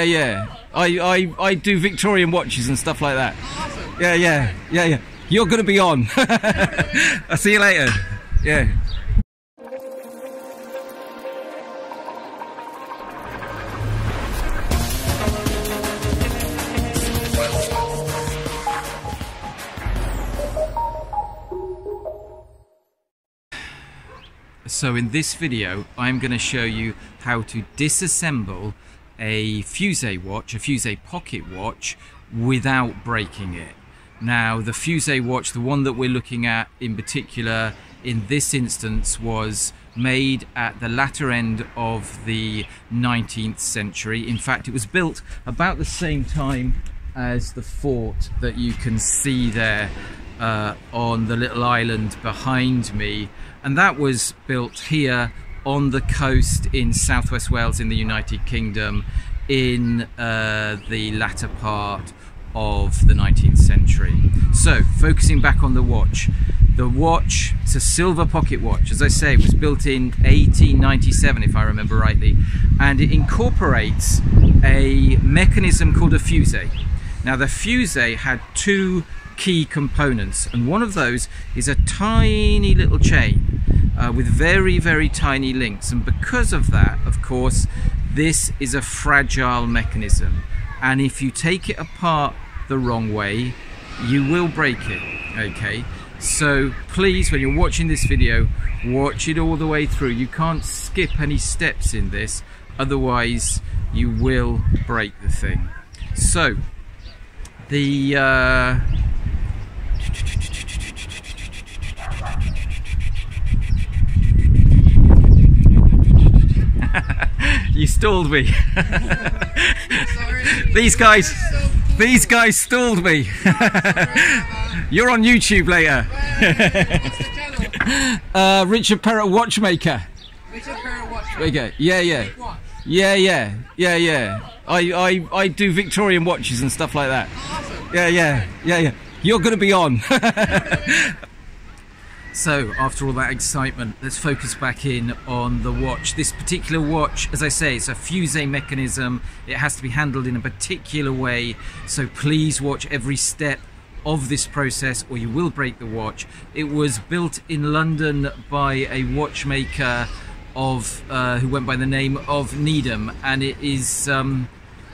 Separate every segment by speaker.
Speaker 1: Yeah. I do Victorian watches and stuff like that. Yeah. You're gonna be on. I'll see you later. Yeah. So in this video I'm going to show you how to disassemble a Fusee watch, a Fusee Pocket watch, without breaking it. Now the Fusee watch, the one that we're looking at in particular in this instance, was made at the latter end of the 19th century. In fact, it was built about the same time as the fort that you can see there on the little island behind me, and that was built here on the coast in southwest Wales in the United Kingdom in the latter part of the 19th century. So focusing back on the watch, it's a silver pocket watch. As I say, it was built in 1897 if I remember rightly, and it incorporates a mechanism called a fusee. Now the fusee had two key components, and one of those is a tiny little chain with very tiny links, and because of that, of course, this is a fragile mechanism, and if you take it apart the wrong way you will break it. Okay, so please, when you're watching this video, watch it all the way through. You can't skip any steps in this, otherwise you will break the thing. So the you stalled me. These guys stalled me. You're on YouTube later. Richard Perrett Watchmaker.
Speaker 2: Richard Perrett Watchmaker.
Speaker 1: Yeah. I do Victorian watches and stuff like that. Yeah. You're gonna be on. So after all that excitement, let's focus back in on the watch. This particular watch, as I say, it's a Fusee mechanism. It has to be handled in a particular way, so please watch every step of this process or you will break the watch. It was built in London by a watchmaker who went by the name of Needham, and it is, you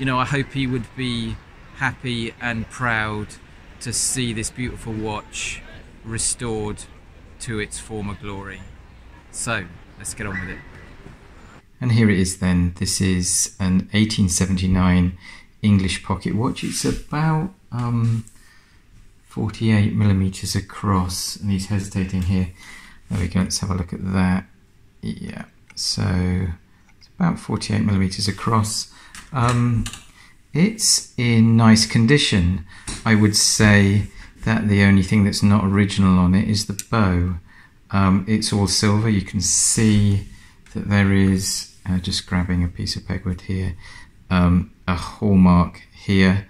Speaker 1: know, I hope he would be happy and proud to see this beautiful watch restored to its former glory. So let's get on with it. And here it is then. This is an 1879 English pocket watch. It's about 48mm across, and he's hesitating here. There we go, let's have a look at that. Yeah, so it's about 48mm across. It's in nice condition. I would say that the only thing that's not original on it is the bow. It's all silver. You can see that there is, just grabbing a piece of pegwood here, a hallmark here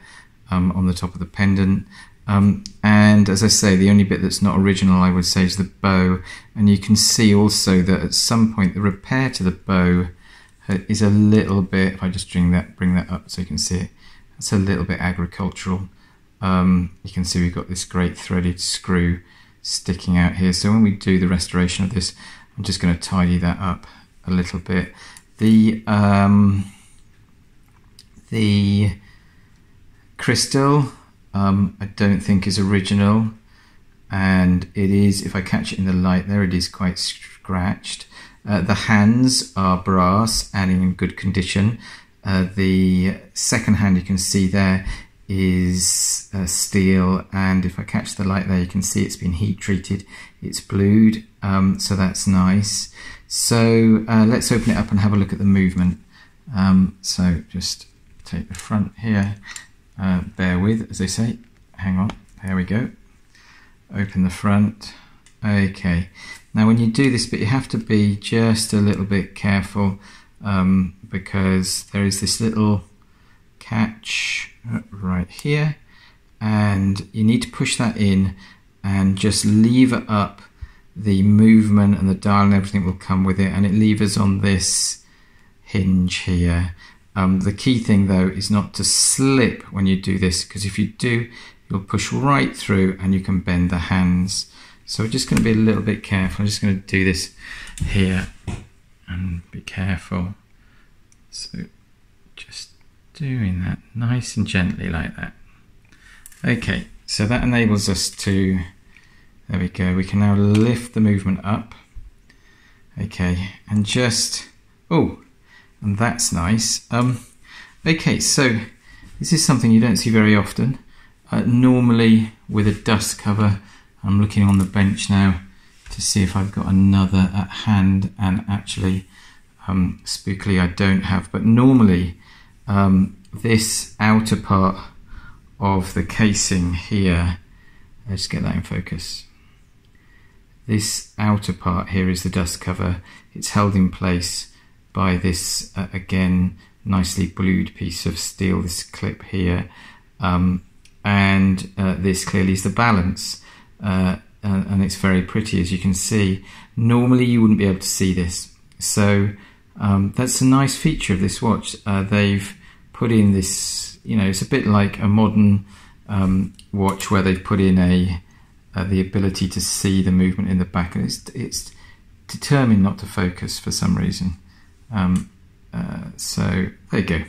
Speaker 1: on the top of the pendant. And as I say, the only bit that's not original, I would say, is the bow. And you can see also that at some point the repair to the bow is a little bit, if I just bring that up so you can see it, it's a little bit agricultural. You can see we've got this great threaded screw sticking out here, so when we do the restoration of this, I'm just going to tidy that up a little bit. The crystal I don't think is original, and it is, if I catch it in the light there, it is quite scratched. The hands are brass and in good condition. The second hand you can see there is steel, and if I catch the light there you can see it's been heat treated, it's blued, so that's nice. So let's open it up and have a look at the movement. So just take the front here, bear with, as they say, hang on, there we go, open the front. Okay, now when you do this bit you have to be just a little bit careful, because there is this little catch right here, and you need to push that in and just lever up the movement, and the dial and everything will come with it, and it levers on this hinge here. The key thing though is not to slip when you do this, because if you do, you'll push right through and you can bend the hands. So we're just going to be a little bit careful. I'm just going to do this here and be careful. So just doing that nice and gently like that. Okay, so that enables us to, there we go, we can now lift the movement up. Okay, and just, oh, and that's nice. Okay, so this is something you don't see very often. Normally with a dust cover, I'm looking on the bench now to see if I've got another at hand, and actually spookily I don't have, but normally this outer part of the casing here, let's get that in focus. This outer part here is the dust cover. It's held in place by this again nicely blued piece of steel, this clip here, and this clearly is the balance, and it's very pretty, as you can see. Normally you wouldn't be able to see this, so that's a nice feature of this watch. They've put in this, you know, it's a bit like a modern watch where they've put in the ability to see the movement in the back, and it's determined not to focus for some reason. So there you go,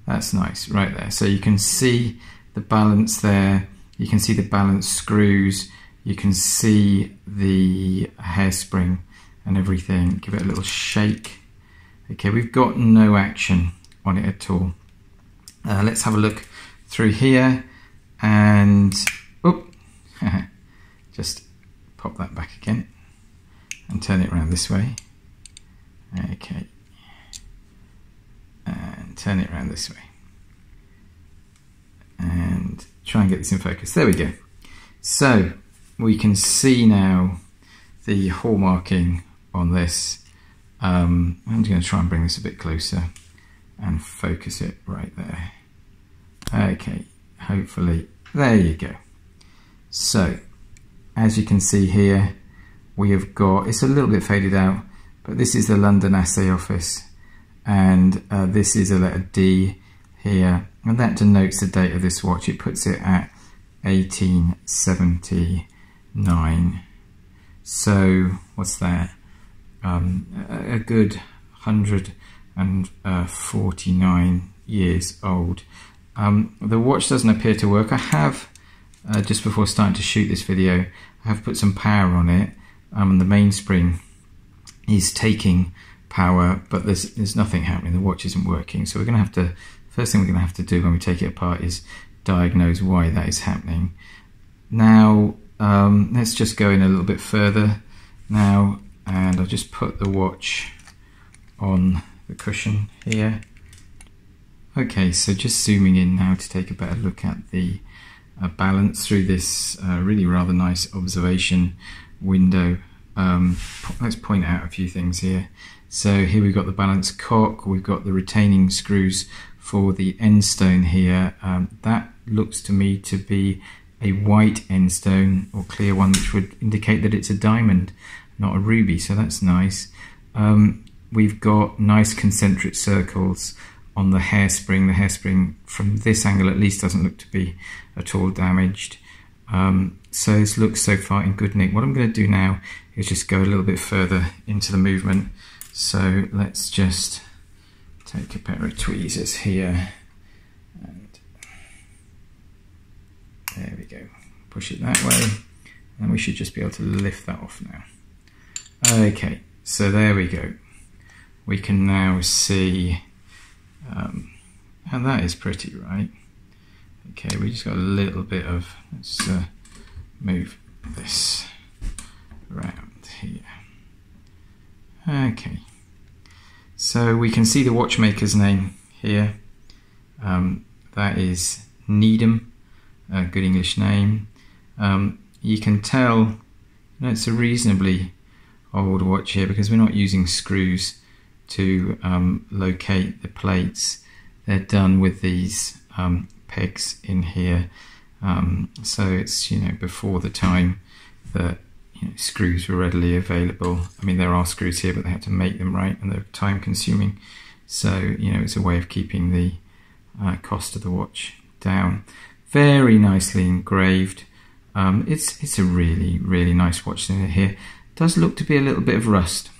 Speaker 1: that's nice right there. So you can see the balance there, you can see the balance screws, you can see the hairspring and everything. Give it a little shake. Okay, we've got no action on it at all. Let's have a look through here and just pop that back again and turn it around this way. Okay, and turn it around this way and try and get this in focus. There we go. So we can see now the hallmarking on this. I'm going to try and bring this a bit closer and focus it right there. Okay, hopefully, there you go. So as you can see here, we have got, it's a little bit faded out, but this is the London Assay Office, and this is a letter D here, and that denotes the date of this watch. It puts it at 1879. So what's that? A good 149 years old. The watch doesn't appear to work. I have, just before starting to shoot this video, I have put some power on it. The mainspring is taking power, but there's nothing happening. The watch isn't working. So we're going to have to, first thing we're going to have to do when we take it apart is diagnose why that is happening. Now, let's just go in a little bit further now, and I'll just put the watch on the cushion here. Okay, so just zooming in now to take a better look at the balance through this really rather nice observation window. Let's point out a few things here. So here we've got the balance cock, we've got the retaining screws for the end stone here. That looks to me to be a white end stone or clear one, which would indicate that it's a diamond, not a ruby, so that's nice. We've got nice concentric circles on the hairspring. The hairspring from this angle at least doesn't look to be at all damaged. So this looks so far in good nick. What I'm going to do now is just go a little bit further into the movement. So let's just take a pair of tweezers here, and there we go. Push it that way, and we should just be able to lift that off now. Okay, so there we go. We can now see, and that is pretty, right? Okay, we just got a little bit of, let's move this around here. Okay, so we can see the watchmaker's name here. That is Needham, a good English name. You can tell, you know, it's a reasonably old watch here because we're not using screws to locate the plates. They're done with these pegs in here, so it's, you know, before the time that, you know, screws were readily available. I mean, there are screws here, but they had to make them, right, and they're time consuming. So, you know, it's a way of keeping the cost of the watch down. Very nicely engraved. It's a really, really nice watch here. Does look to be a little bit of rust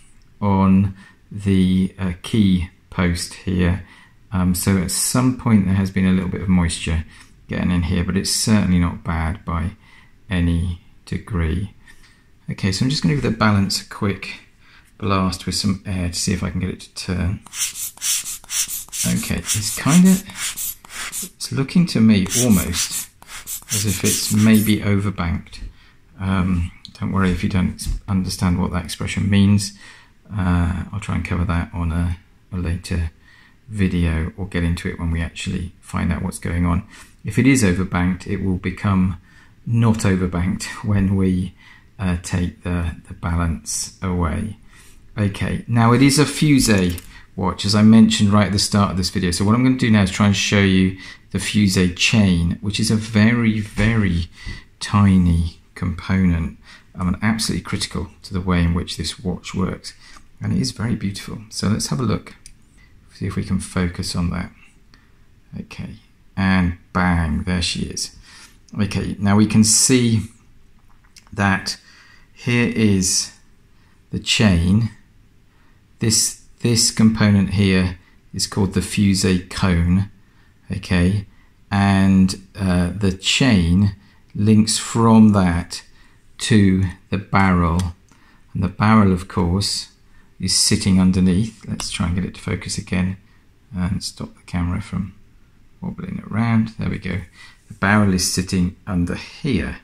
Speaker 1: on the key post here. So at some point there has been a little bit of moisture getting in here, but it's certainly not bad by any degree. Okay, so I'm just going to give the balance a quick blast with some air to see if I can get it to turn. Okay, it's looking to me almost as if it's maybe overbanked. Don't worry if you don't understand what that expression means. I'll try and cover that on a later video, or get into it when we actually find out what's going on. If it is overbanked, it will become not overbanked when we take the balance away. Okay, now it is a Fusee watch, as I mentioned right at the start of this video. So what I'm going to do now is try and show you the Fusee chain, which is a very, very tiny component and absolutely critical to the way in which this watch works. And it is very beautiful. So let's have a look, see if we can focus on that. Okay, and bang, there she is. Okay, now we can see that here is the chain. This component here is called the Fusee cone, okay, and the chain links from that to the barrel, and the barrel, of course, is sitting underneath. Let's try and get it to focus again and stop the camera from wobbling around. There we go. The barrel is sitting under here.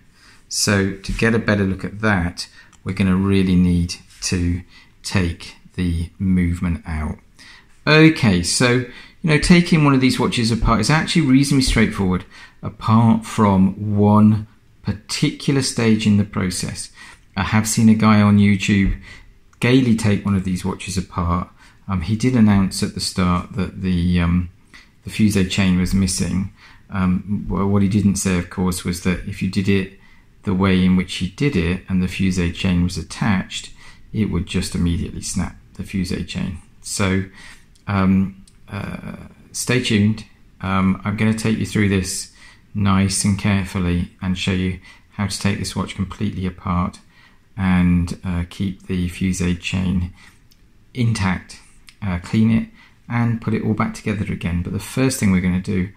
Speaker 1: So to get a better look at that, we're going to really need to take the movement out. Okay, so, you know, taking one of these watches apart is actually reasonably straightforward, apart from one particular stage in the process. I have seen a guy on YouTube gaily take one of these watches apart. He did announce at the start that the Fusee chain was missing. Well, what he didn't say, of course, was that if you did it the way in which he did it and the Fusee chain was attached, it would just immediately snap the Fusee chain. So stay tuned. I'm going to take you through this nice and carefully and show you how to take this watch completely apart and keep the Fusee chain intact, clean it and put it all back together again. But the first thing we're going to do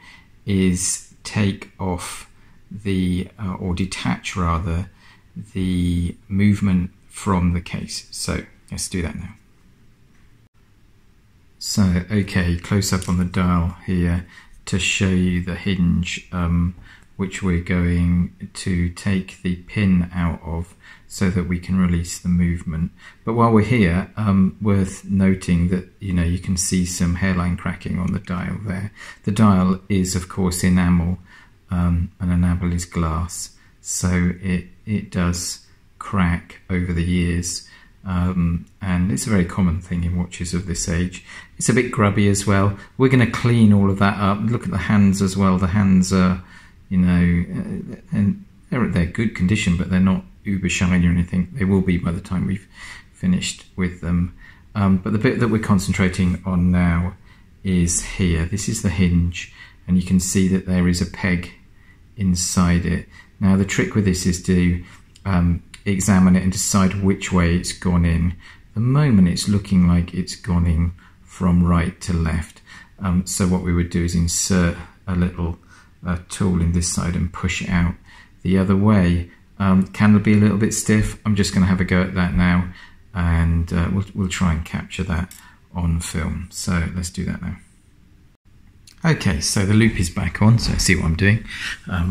Speaker 1: is take off the or detach rather the movement from the case. So let's do that now. So okay, close up on the dial here to show you the hinge which we're going to take the pin out of so that we can release the movement. But while we're here, worth noting that, you know, you can see some hairline cracking on the dial there. The dial is of course enamel, and enamel is glass, so it does crack over the years, and it's a very common thing in watches of this age. It's a bit grubby as well. We're going to clean all of that up. Look at the hands as well. The hands are, you know, and they're good condition, but they're not uber shiny or anything. They will be by the time we've finished with them. But the bit that we're concentrating on now is here. This is the hinge, and you can see that there is a peg inside it. Now the trick with this is to examine it and decide which way it's gone in. At the moment it's looking like it's gone in from right to left. So what we would do is insert a little tool in this side and push it out the other way. Can it be a little bit stiff? I'm just going to have a go at that now, and we'll try and capture that on film. So let's do that now. Okay, so the loop is back on, so I see what I'm doing,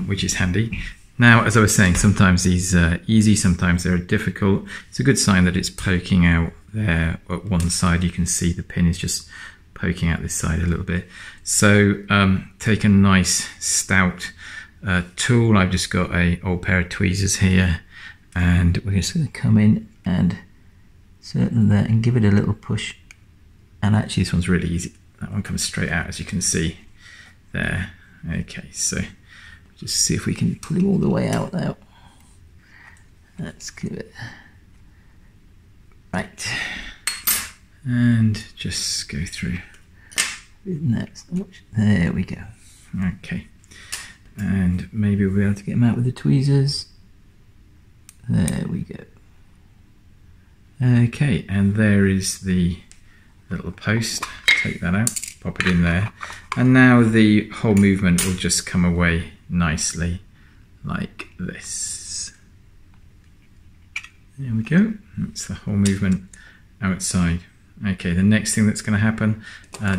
Speaker 1: which is handy. Now, as I was saying, sometimes these are easy, sometimes they're difficult. It's a good sign that it's poking out there at one side. You can see the pin is just poking out this side a little bit. So take a nice stout tool. I've just got an old pair of tweezers here, and we're just going to come in and certain that and give it a little push. And actually this one's really easy. That one comes straight out, as you can see there. Okay, so just see if we can pull him all the way out now. Let's give it right, and just go through Isn't that so much? There we go. Okay. And maybe we'll be able to get them out with the tweezers. There we go. Okay, and there is the little post. Take that out, pop it in there. And now the whole movement will just come away nicely like this. There we go. That's the whole movement outside. Okay, the next thing that's going to happen,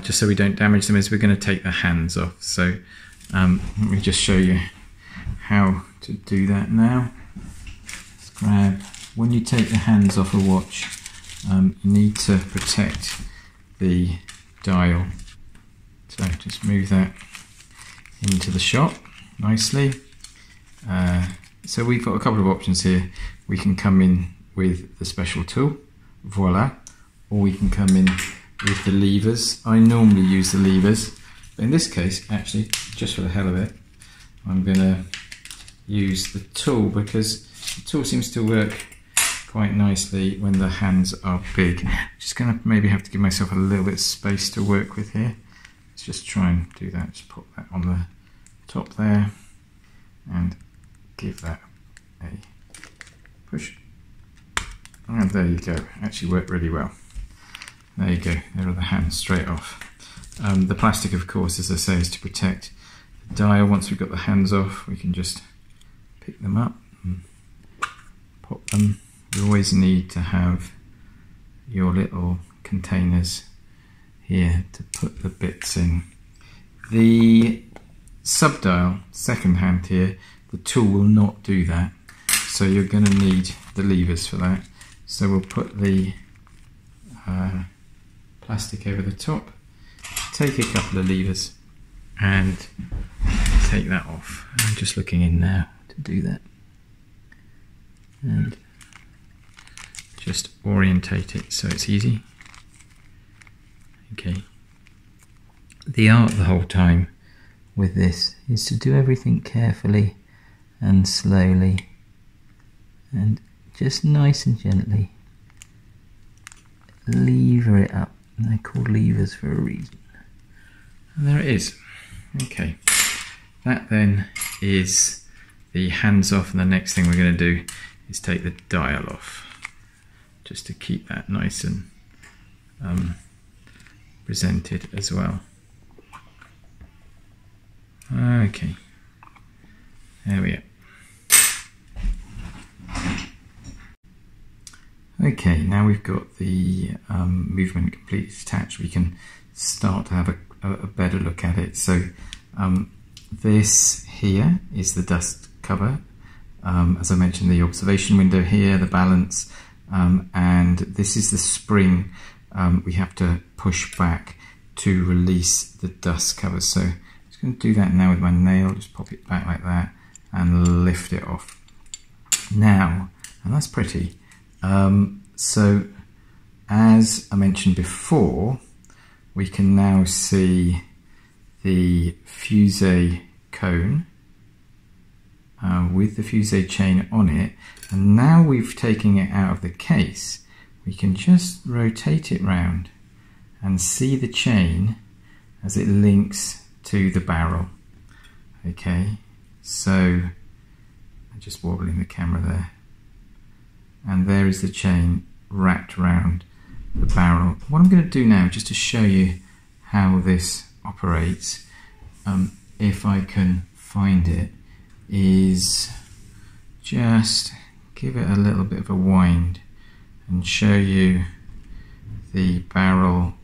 Speaker 1: just so we don't damage them, is we're going to take the hands off. So let me just show you how to do that now. Let's grab, when you take the hands off a watch, you need to protect the dial. So just move that into the shot nicely. So we've got a couple of options here. We can come in with the special tool, voila, or we can come in with the levers. I normally use the levers, but in this case, actually, just for the hell of it, I'm going to use the tool, because the tool seems to work quite nicely when the hands are big. Just going to maybe have to give myself a little bit of space to work with here. Let's just try and do that. Just put that on the top there and give that a push. And there you go. Actually worked really well. There you go. There are the hands straight off. The plastic, of course, as I say, is to protect the dial. Once we've got the hands off, we can just pick them up and pop them. You always need to have your little containers here to put the bits in. The subdial, second hand here, the tool will not do that, so you're going to need the levers for that. So we'll put the plastic over the top, take a couple of levers and take that off. I'm just looking in now to do that, and just orientate it so it's easy. Okay. The art the whole time with this is to do everything carefully and slowly and just nice and gently lever it up. And they're called levers for a reason. And there it is. Okay. That then is the hands off, and the next thing we're going to do is take the dial off, just to keep that nice and presented as well. Okay, there we are. Okay, now we've got the movement completely detached, we can start to have a better look at it. So this here is the dust cover. As I mentioned, the observation window here, the balance, and this is the spring we have to push back to release the dust cover. So I'm just going to do that now with my nail, just pop it back like that and lift it off. Now, and that's pretty. So as I mentioned before, we can now see the Fusee cone with the Fusee chain on it, and now we've taken it out of the case, we can just rotate it round and see the chain as it links to the barrel. Okay, so I'm just wobbling the camera there, and there is the chain wrapped around the barrel. What I'm going to do now, just to show you how this operates, if I can find it, is just give it a little bit of a wind and show you the barrel,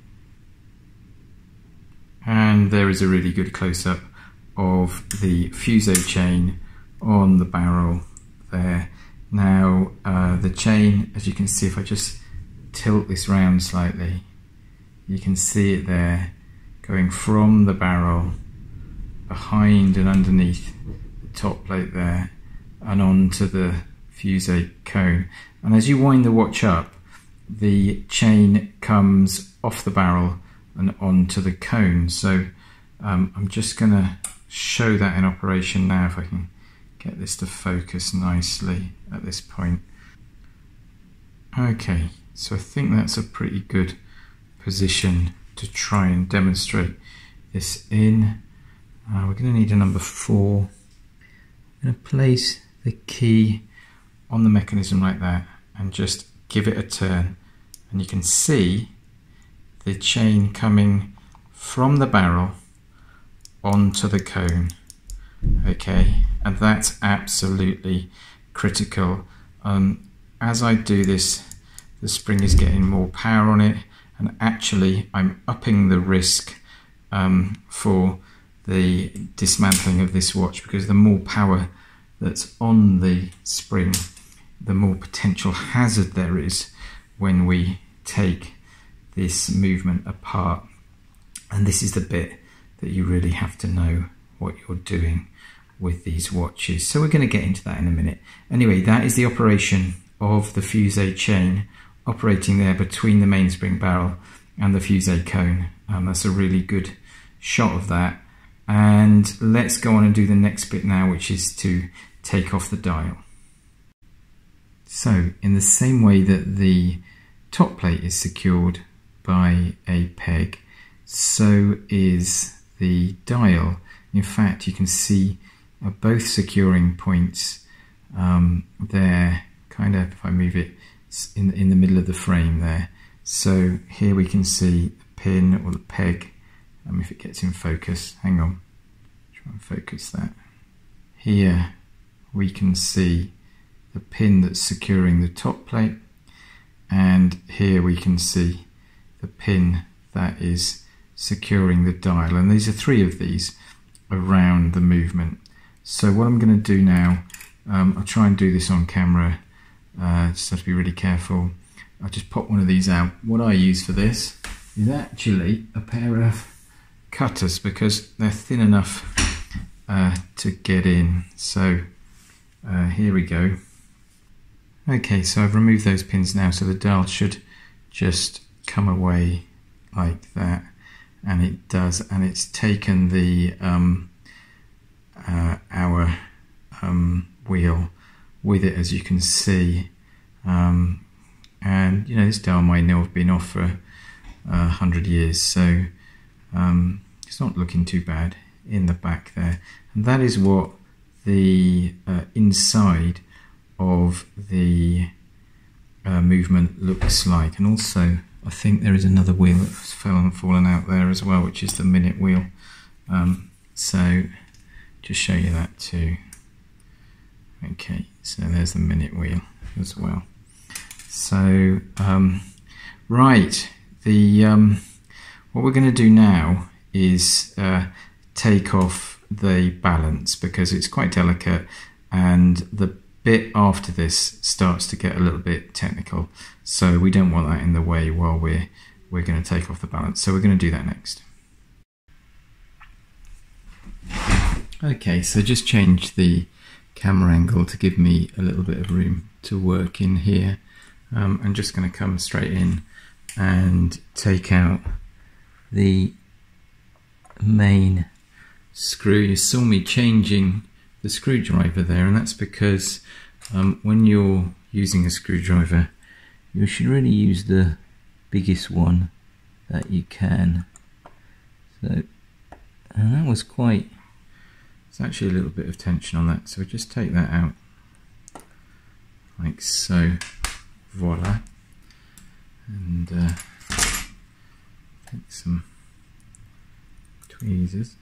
Speaker 1: and there is a really good close-up of the Fusee chain on the barrel there. Now the chain, as you can see, if I just tilt this round slightly, you can see it there going from the barrel behind and underneath the top plate there and onto the Fusee cone. And as you wind the watch up, the chain comes off the barrel and onto the cone. So I'm just going to show that in operation now, if I can get this to focus nicely at this point. Okay, so I think that's a pretty good position to try and demonstrate this in. We're going to need a number 4. I'm going to place the key on the mechanism like that and just give it a turn, and you can see the chain coming from the barrel onto the cone. Okay, and that's absolutely critical. As I do this, the spring is getting more power on it, and actually I'm upping the risk for the dismantling of this watch, because the more power that's on the spring, the more potential hazard there is when we take this movement apart. And this is the bit that you really have to know what you're doing with these watches. So we're going to get into that in a minute. Anyway, that is the operation of the Fusee chain operating there between the mainspring barrel and the Fusee cone. That's a really good shot of that. And let's go on and do the next bit now, which is to take off the dial. So in the same way that the top plate is secured by a peg, so is the dial. In fact, you can see both securing points there, kind of, if I move it in the middle of the frame there. So here we can see the pin or the peg, if it gets in focus. Hang on, try and focus that. Here we can see the pin that's securing the top plate, and here we can see the pin that is securing the dial, and these are 3 of these around the movement. So what I'm going to do now, I'll try and do this on camera, just have to be really careful. I'll just pop one of these out. What I use for this is actually a pair of cutters, because they're thin enough to get in. So here we go. Okay, so I've removed those pins now, so the dial should just come away like that, and it does, and it's taken the our wheel with it, as you can see. And you know, this dial might now have been off for 100 years, so it's not looking too bad in the back there. And that is what the inside of the movement looks like. And also, I think there is another wheel that's fallen out there as well, which is the minute wheel. So just show you that too. Okay, so there's the minute wheel as well. So right, what we're going to do now is take off the balance, because it's quite delicate, and the bit after this starts to get a little bit technical, so we don't want that in the way while we're going to take off the balance. So we're going to do that next. Okay, so just change the camera angle to give me a little bit of room to work in here. I'm just going to come straight in and take out the main screw. You saw me changing the screwdriver there, and that's because when you're using a screwdriver, you should really use the biggest one that you can. So, and that was quite, it's actually a little bit of tension on that, so we just take that out like so. Voila. And take some tweezers.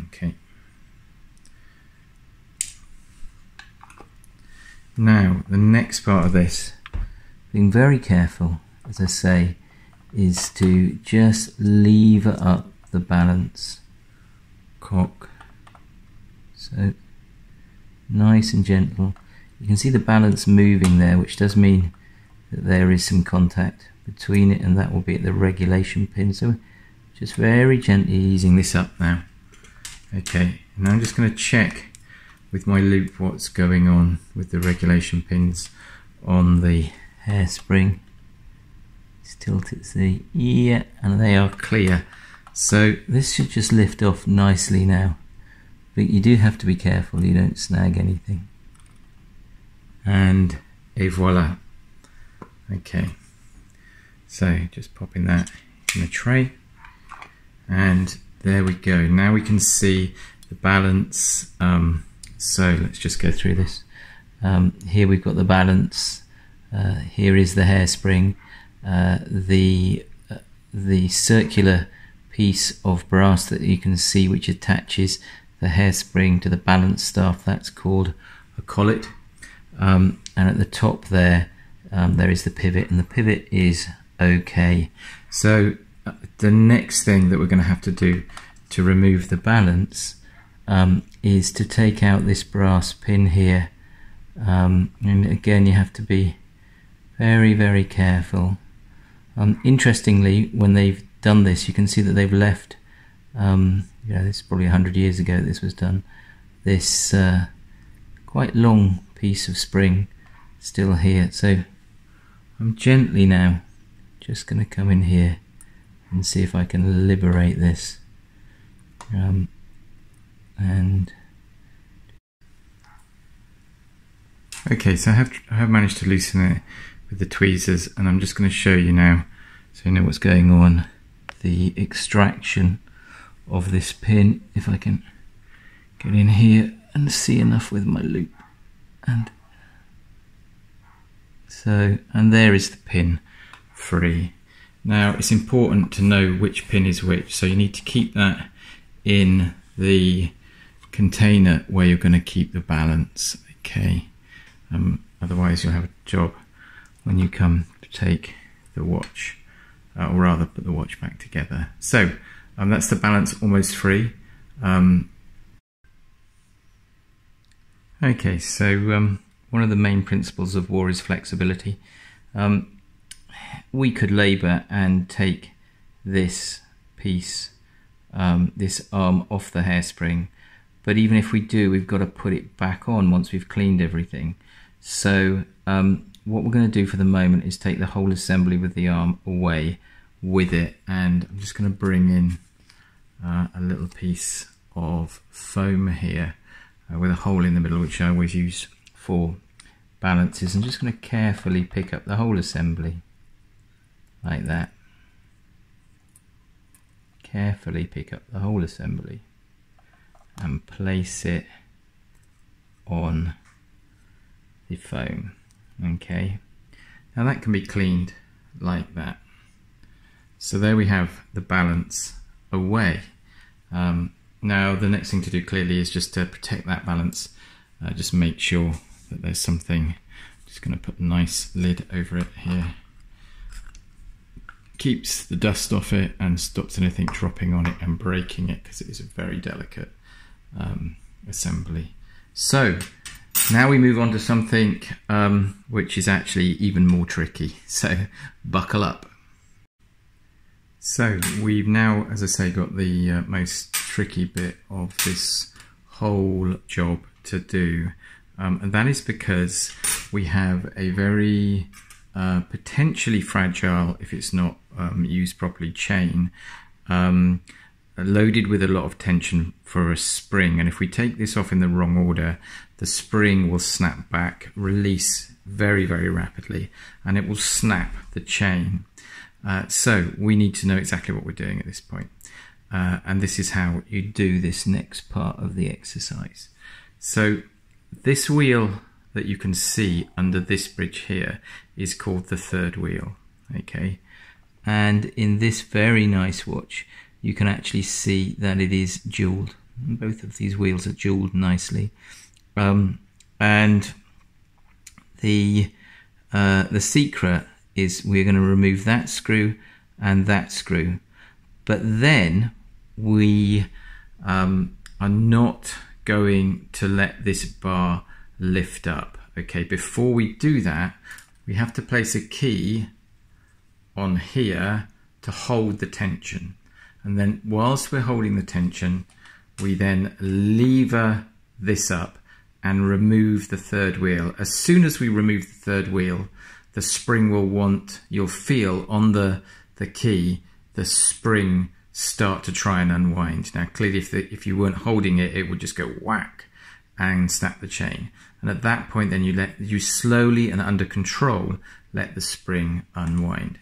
Speaker 1: Okay. Now, the next part of this, being very careful, as I say, is to just lever up the balance cock. So, nice and gentle. You can see the balance moving there, which does mean that there is some contact between it, and that will be at the regulation pin. So just very gently easing this up now. Okay, now I'm just going to check with my loop what's going on with the regulation pins on the hairspring. Just tilt it, see, yeah, and they are clear. So this should just lift off nicely now, but you do have to be careful you don't snag anything. And et voila. Okay, So just popping that in the tray, and there we go. Now we can see the balance. So let's just go through this. Here we've got the balance. Here is the hairspring. The circular piece of brass that you can see, which attaches the hairspring to the balance staff, that's called a collet. And at the top there, there is the pivot, and the pivot is okay. So the next thing that we're going to have to do to remove the balance is to take out this brass pin here. And again, you have to be very, very careful. Interestingly, when they've done this, you can see that they've left, this is probably 100 years ago this was done, this quite long piece of spring still here. So I'm gently now just going to come in here and see if I can liberate this. Okay, so I have managed to loosen it with the tweezers, and I'm just going to show you now so you know what's going on. The extraction of this pin, if I can get in here and see enough with my loop, and there is the pin free. Now it's important to know which pin is which, so you need to keep that in the container where you're going to keep the balance, okay? Otherwise you'll have a job when you come to take the watch, or rather put the watch back together. So that's the balance almost free. Okay, so one of the main principles of war is flexibility. We could labour and take this piece, this arm off the hairspring, but even if we do, we've got to put it back on once we've cleaned everything. So what we're going to do for the moment is take the whole assembly with the arm away with it, and I'm just going to bring in a little piece of foam here with a hole in the middle, which I always use for balances. I'm just going to carefully pick up the whole assembly like that. Carefully pick up the whole assembly and place it on the foam. Okay, now that can be cleaned like that. So there we have the balance away. Now the next thing to do clearly is just to protect that balance. Just make sure that there's something. Just going to put a nice lid over it here. Keeps the dust off it and stops anything dropping on it and breaking it, because it is a very delicate assembly. So now we move on to something which is actually even more tricky, so buckle up. So we've now, as I say, got the most tricky bit of this whole job to do, and that is because we have a very potentially fragile, if it's not used properly, chain loaded with a lot of tension for a spring, and if we take this off in the wrong order, the spring will snap back, release very, very rapidly, and it will snap the chain. So we need to know exactly what we're doing at this point, and this is how you do this next part of the exercise. So this wheel that you can see under this bridge here is called the third wheel, okay? And in this very nice watch, you can actually see that it is jeweled. Both of these wheels are jeweled nicely. And the secret is we're going to remove that screw and that screw, but then we are not going to let this bar lift up. Okay, before we do that, we have to place a key on here to hold the tension, and then whilst we're holding the tension, we then lever this up and remove the third wheel. As soon as we remove the third wheel, the spring will you'll feel on the key, the spring start to try and unwind. Now clearly if you weren't holding it, it would just go whack and snap the chain. And at that point then you slowly and under control let the spring unwind.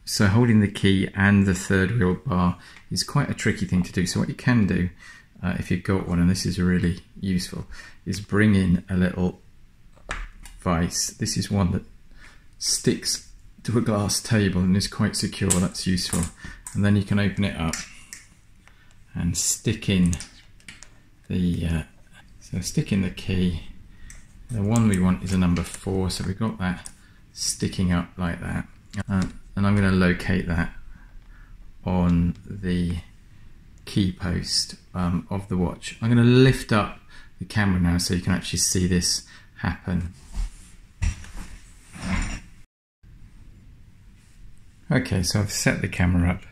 Speaker 1: So holding the key and the third wheel bar is quite a tricky thing to do. So what you can do, if you've got one, and this is really useful, is bring in a little vise. This is one that sticks to a glass table and is quite secure. That's useful. And then you can open it up and stick in the key. The one we want is a number 4, so we've got that sticking up like that. And I'm going to locate that on the key post of the watch. I'm going to lift up the camera now so you can actually see this happen. Okay, so I've set the camera up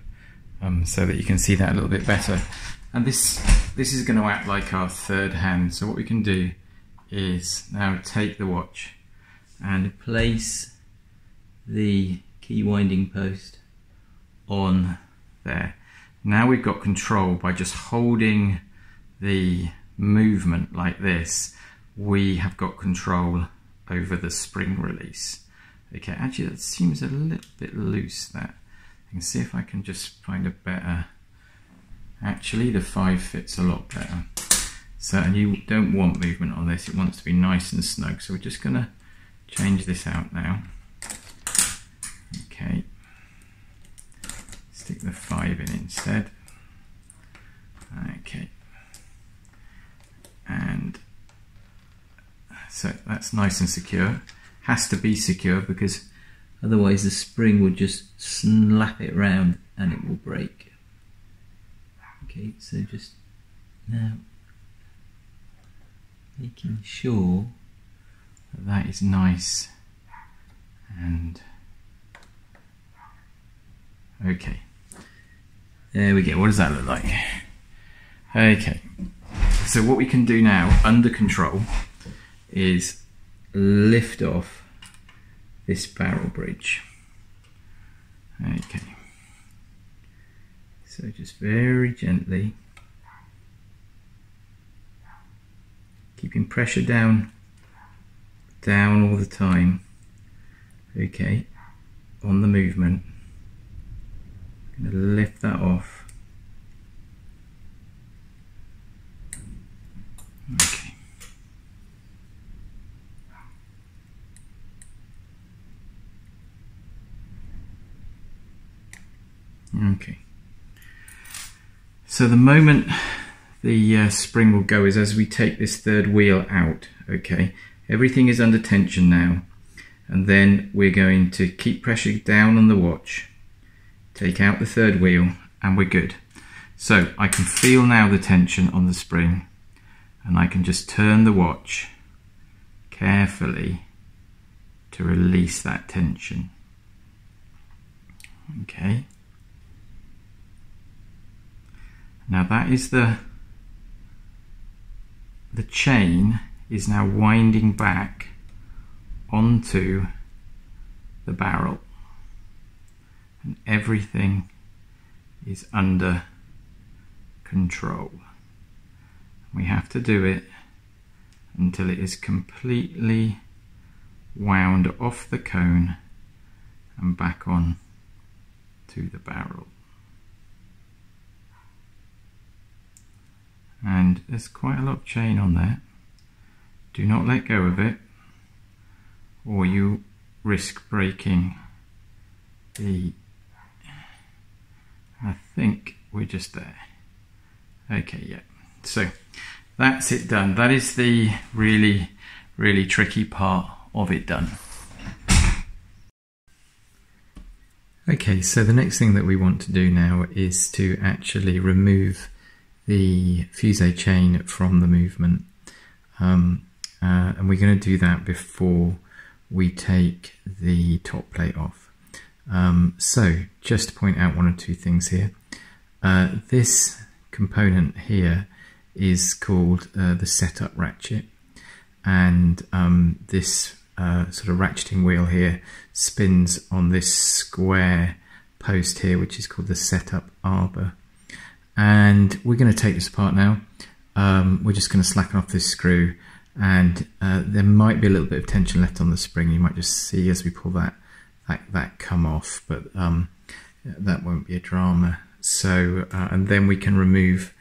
Speaker 1: so that you can see that a little bit better. And this is going to act like our third hand. So what we can do is now take the watch and place the key winding post on there. Now we've got control by just holding the movement like this. We have got control over the spring release. Okay, actually that seems a little bit loose, that. I can see if I can just find a better... Actually the 5 fits a lot better. So, and you don't want movement on this, it wants to be nice and snug. So we're just going to change this out now. Okay, stick the 5 in instead. Okay, and so that's nice and secure. Has to be secure because otherwise the spring would just slap it around and it will break. Okay, so just now making sure that that is nice and okay. There we go. What does that look like? Okay, so what we can do now under control is lift off this barrel bridge. Okay, so just very gently, keeping pressure down all the time. Okay, on the movement. I'm going to lift that off. Okay. Okay. So the moment the spring will go is as we take this third wheel out. Okay. Everything is under tension now, and then we're going to keep pressure down on the watch. Take out the third wheel and we're good. So I can feel now the tension on the spring, and I can just turn the watch carefully to release that tension. Okay. Now that is the chain is now winding back onto the barrel. And everything is under control. We have to do it until it is completely wound off the cone and back on to the barrel. And there's quite a lot of chain on there. Do not let go of it, or you risk breaking the... I think we're just there. Okay, yeah. So that's it done. That is the really tricky part of it done. Okay, so the next thing that we want to do now is to actually remove the fusee chain from the movement. And we're going to do that before we take the top plate off. So just to point out one or two things here. This component here is called the setup ratchet, and this sort of ratcheting wheel here spins on this square post here, which is called the setup arbor. And we're going to take this apart now. We're just going to slacken off this screw, and there might be a little bit of tension left on the spring. You might just see as we pull that come off, but that won't be a drama. So and then we can remove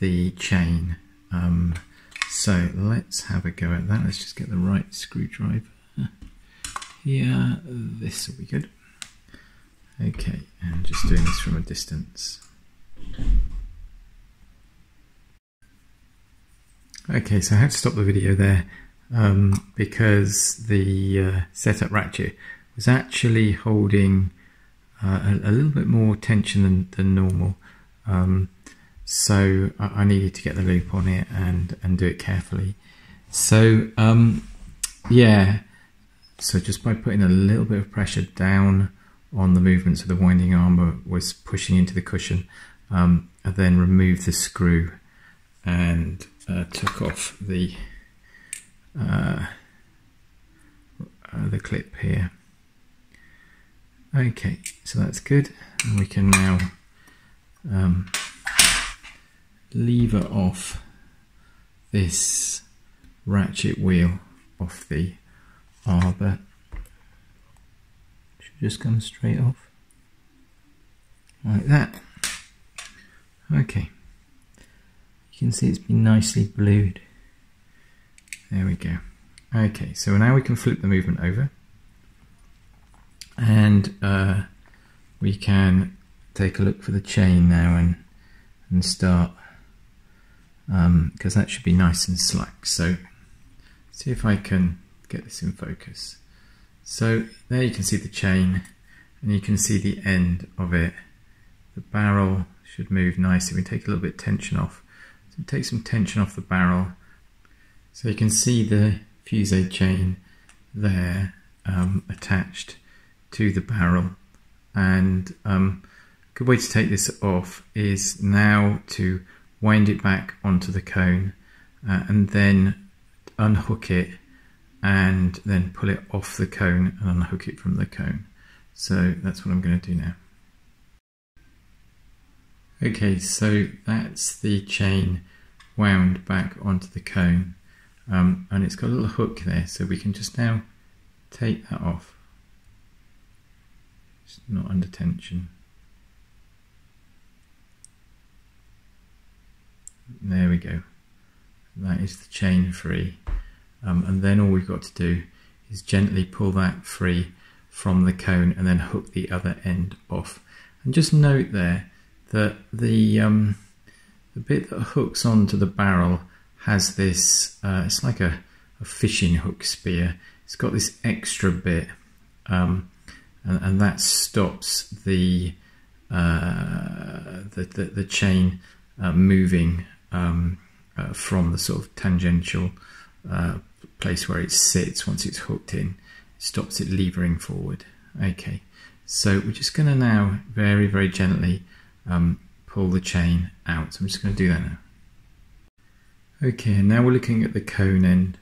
Speaker 1: the chain. So let's have a go at that. Let's just get the right screwdriver here. This will be good. Okay, and just doing this from a distance. Okay, so I had to stop the video there because the setup ratchet was actually holding a little bit more tension than normal. So I needed to get the loop on it and do it carefully. So yeah, so just by putting a little bit of pressure down on the movements of the winding arm was pushing into the cushion. I then removed the screw and took off the clip here. Okay, so that's good, and we can now lever off this ratchet wheel off the arbor. Should just come straight off like that. Okay, you can see it's been nicely blued. There we go. Okay, so now we can flip the movement over, and we can take a look for the chain now and start, because that should be nice and slack. So see if I can get this in focus. So there you can see the chain, and you can see the end of it. The barrel should move nicely. We take a little bit of tension off. So take some tension off the barrel. So you can see the Fusee chain there attached to the barrel, and a good way to take this off is now to wind it back onto the cone and then unhook it and then pull it off the cone and unhook it from the cone. So that's what I'm going to do now. Okay, so that's the chain wound back onto the cone, and it's got a little hook there, so we can just now take that off. It's not under tension. There we go. That is the chain free, and then all we've got to do is gently pull that free from the cone and then hook the other end off. And just note there that the bit that hooks onto the barrel has this, it's like a fishing hook spear. It's got this extra bit, and that stops the chain moving from the sort of tangential place where it sits. Once it's hooked in, it stops it levering forward. Okay, so we're just going to now very, very gently pull the chain out. So I'm just going to do that now. Okay, and now we're looking at the cone end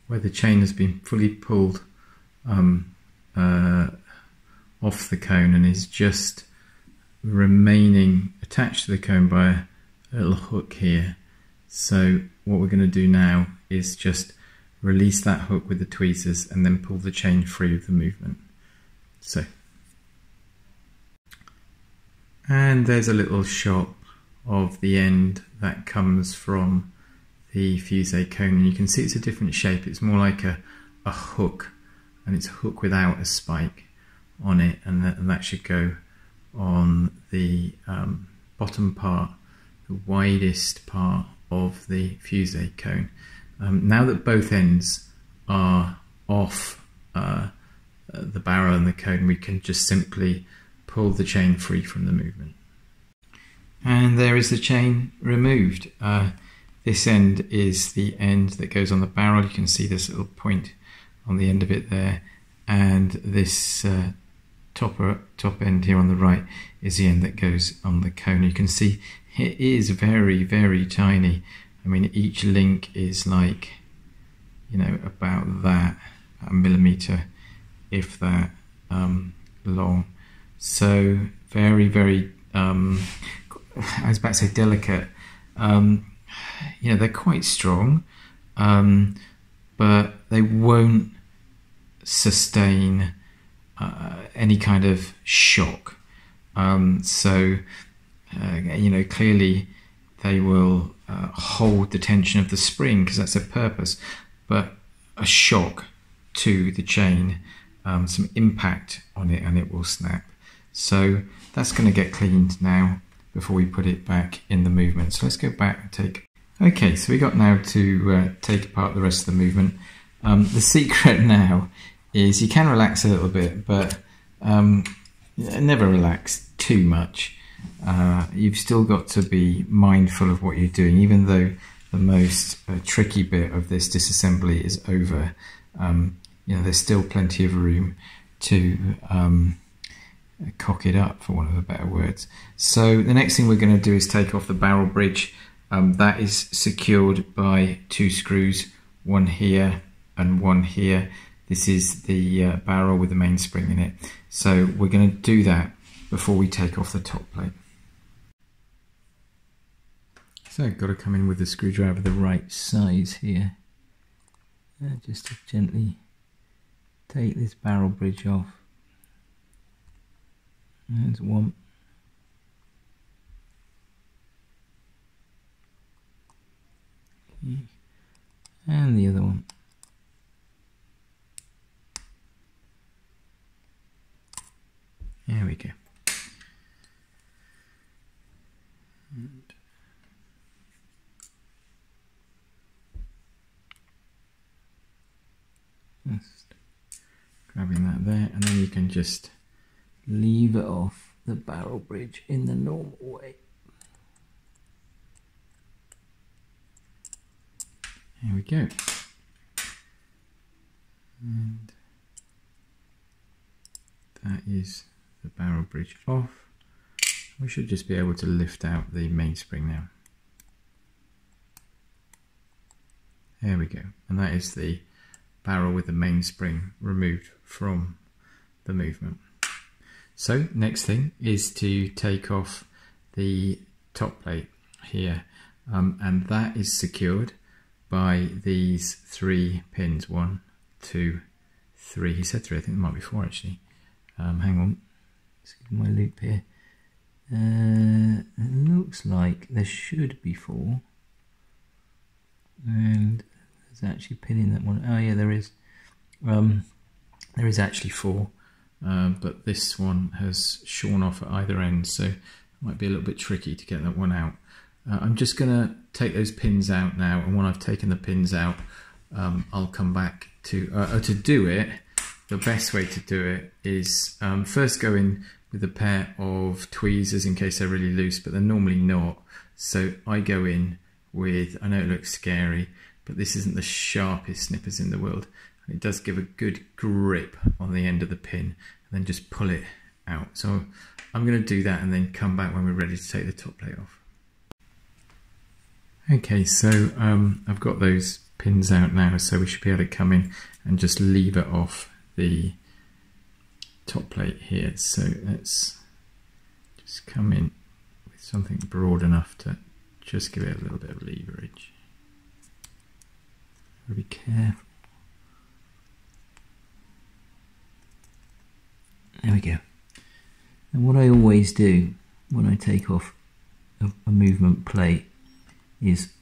Speaker 1: where the chain has been fully pulled off the cone and is just remaining attached to the cone by a little hook here. So what we're going to do now is just release that hook with the tweezers and then pull the chain free of the movement. So, and there's a little shot of the end that comes from the Fusee cone, and you can see it's a different shape. It's more like a hook, and it's a hook without a spike on it, and that should go on the bottom part, the widest part of the Fusee cone. Now that both ends are off the barrel and the cone, we can just simply pull the chain free from the movement. And there is the chain removed. This end is the end that goes on the barrel. You can see this little point on the end of it there, and this top end here on the right is the end that goes on the cone. You can see it is very, very tiny. I mean, each link is like, you know, about that, about a millimetre, if that, long. So very, very, I was about to say delicate. You know, they're quite strong, but they won't sustain any kind of shock.
Speaker 3: So you know, clearly they will hold the tension of the spring because that's their purpose, but a shock to the chain, some impact on it, and it will snap. So that's going to get cleaned now before we put it back in the movement. So let's go back and take... Okay, so we got now to take apart the rest of the movement. The secret now is you can relax a little bit, but never relax too much. You've still got to be mindful of what you're doing, even though the most tricky bit of this disassembly is over. You know, there's still plenty of room to cock it up, for want of a better words. So the next thing we're going to do is take off the barrel bridge. That is secured by 2 screws, one here and one here. This is the barrel with the mainspring in it. So we're going to do that before we take off the top plate. So I've got to come in with the screwdriver the right size here. Just to gently take this barrel bridge off. There's one. Okay. And the other one. There we go. And just grabbing that there, and then you can just lever off the barrel bridge in the normal way. There we go. And that is the barrel bridge off. We should just be able to lift out the mainspring now. There we go. And that is the barrel with the mainspring removed from the movement. So next thing is to take off the top plate here, and that is secured by these 3 pins. 1, 2, 3. He said 3. I think there might be 4 actually. Hang on. Let's get my loop here. It looks like there should be 4, and there's actually a pin in that one. Oh yeah, there is. There is actually 4, but this one has shorn off at either end, so it might be a little bit tricky to get that one out. I'm just going to take those pins out now, and when I've taken the pins out, I'll come back to do it. The best way to do it is first go in with a pair of tweezers in case they're really loose, but they're normally not. So I go in with, I know it looks scary, but this isn't the sharpest snippers in the world. It does give a good grip on the end of the pin, and then just pull it out. So I'm going to do that and then come back when we're ready to take the top plate off. Okay, so I've got those pins out now, so we should be able to come in and just lever off the top plate here. So let's just come in with something broad enough to just give it a little bit of leverage. Be careful. There we go. And what I always do when I take off a movement plate is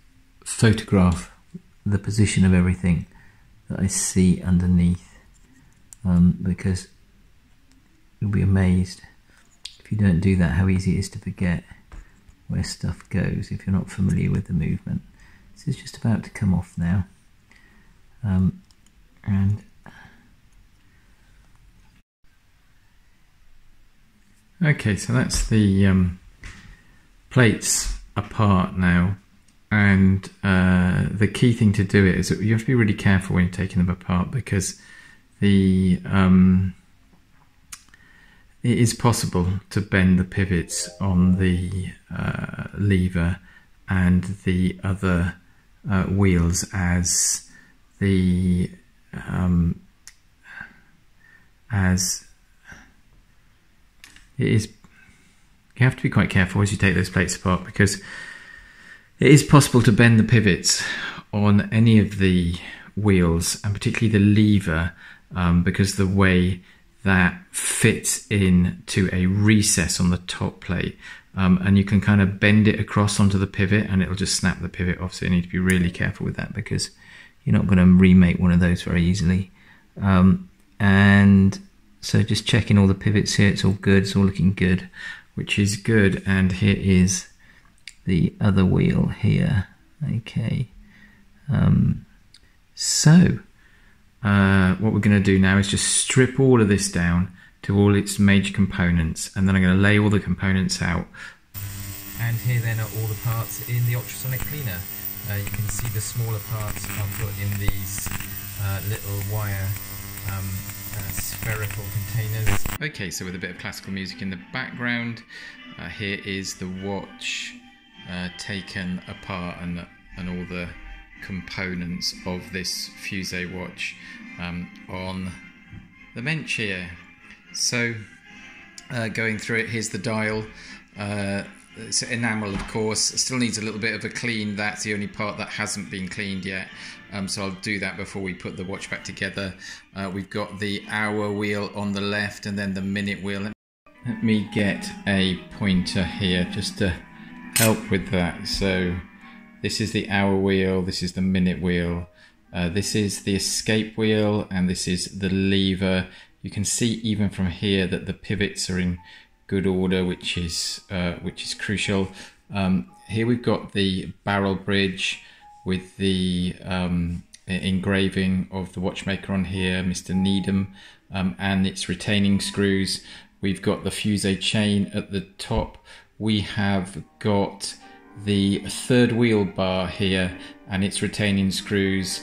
Speaker 3: photograph the position of everything that I see underneath, because you'll be amazed if you don't do that how easy it is to forget where stuff goes if you're not familiar with the movement. This is just about to come off now, and okay, so that's the plates apart now, and the key thing to do it is that you have to be really careful when you're taking them apart, because the it is possible to bend the pivots on the lever and the other wheels as the as it is. You have to be quite careful as you take those plates apart, because it is possible to bend the pivots on any of the wheels, and particularly the lever, because the way that fits in to a recess on the top plate. And you can kind of bend it across onto the pivot and it'll just snap the pivot off. So you need to be really careful with that because you're not going to remake one of those very easily. And so just checking all the pivots here, it's all good, it's all looking good, which is good. And here is the other wheel here. Okay. So what we're going to do now is just strip all of this down to all its major components, and then I'm going to lay all the components out. And here then are all the parts in the ultrasonic cleaner. You can see the smaller parts are put in these little wire spherical containers. Okay, so with a bit of classical music in the background, here is the watch taken apart and all the components of this Fusee watch on the bench here. So going through it, here's the dial. It's enamel, of course. It still needs a little bit of a clean. That's the only part that hasn't been cleaned yet. So I'll do that before we put the watch back together. We've got the hour wheel on the left and then the minute wheel. Let me get a pointer here just to help with that. So this is the hour wheel, this is the minute wheel, this is the escape wheel, and this is the lever. You can see even from here that the pivots are in good order, which is crucial. Here we've got the barrel bridge with the engraving of the watchmaker on here, Mr. Needham, and its retaining screws. We've got the Fusee chain at the top. We have got the third wheel bar here and its retaining screws.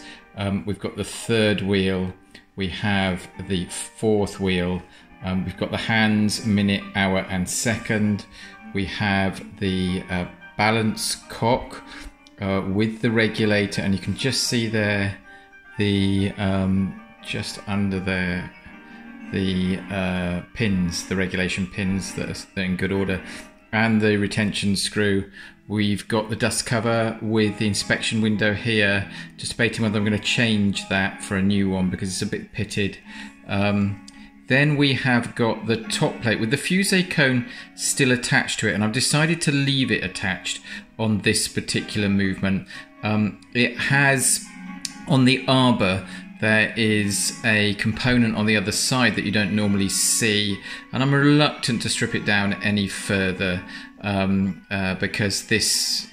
Speaker 3: We've got the third wheel. We have the fourth wheel. We've got the hands, minute, hour and second. We have the balance cock with the regulator, and you can just see there the just under there the pins, the regulation pins that are in good order, and the retention screw. We've got the dust cover with the inspection window here. Just debating whether I'm going to change that for a new one because it's a bit pitted. Then we have got the top plate with the Fusee cone still attached to it, and I've decided to leave it attached on this particular movement. It has, on the arbor, there is a component on the other side that you don't normally see, and I'm reluctant to strip it down any further because this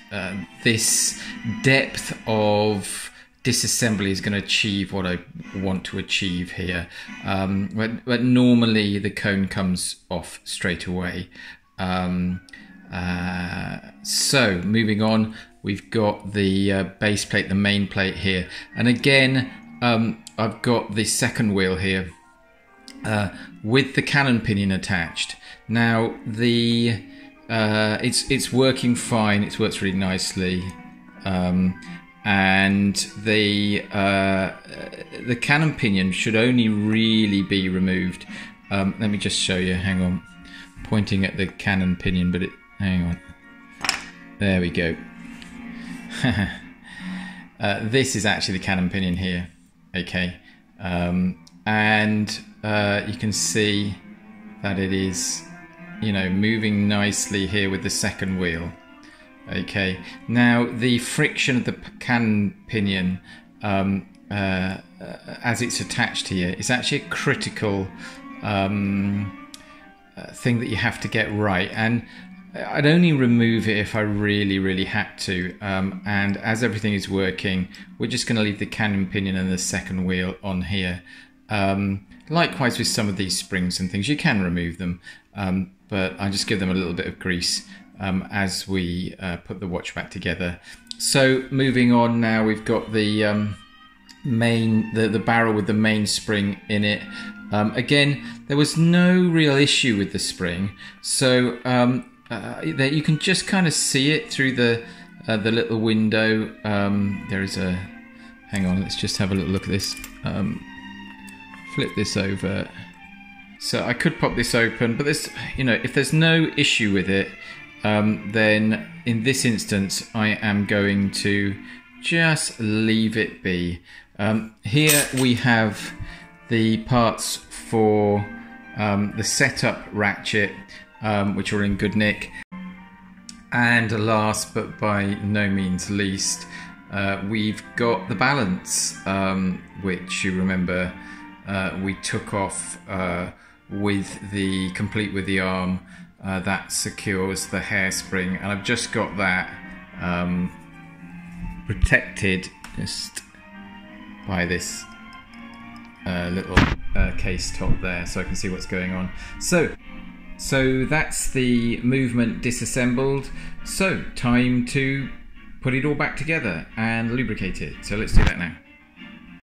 Speaker 3: depth of disassembly is going to achieve what I want to achieve here. But normally the cone comes off straight away. So moving on, we've got the base plate, the main plate here, and again I've got the second wheel here with the cannon pinion attached. Now the it's working fine. It works really nicely, and the cannon pinion should only really be removed. Let me just show you. Hang on, pointing at the cannon pinion, but hang on. There we go. This is actually the cannon pinion here. Okay, and you can see that it is, moving nicely here with the second wheel. Okay, now the friction of the cannon pinion as it's attached here is actually a critical thing that you have to get right, and I'd only remove it if I really had to, and as everything is working, we're just going to leave the cannon pinion and the second wheel on here. Likewise with some of these springs and things, you can remove them, but I just give them a little bit of grease as we put the watch back together. So moving on now, we've got the the barrel with the mainspring in it. Again, there was no real issue with the spring, so there you can just kind of see it through the little window. There is a, hang on, let's just have a little look at this. Flip this over. So I could pop this open, but this, if there's no issue with it, then in this instance I am going to just leave it be. Here we have the parts for the setup ratchet, which are in good nick, and last but by no means least, we've got the balance, which you remember we took off with the complete with the arm that secures the hairspring, and I've just got that protected just by this little case top there, so I can see what's going on. So that's the movement disassembled. So time to put it all back together and lubricate it. So let's do that now.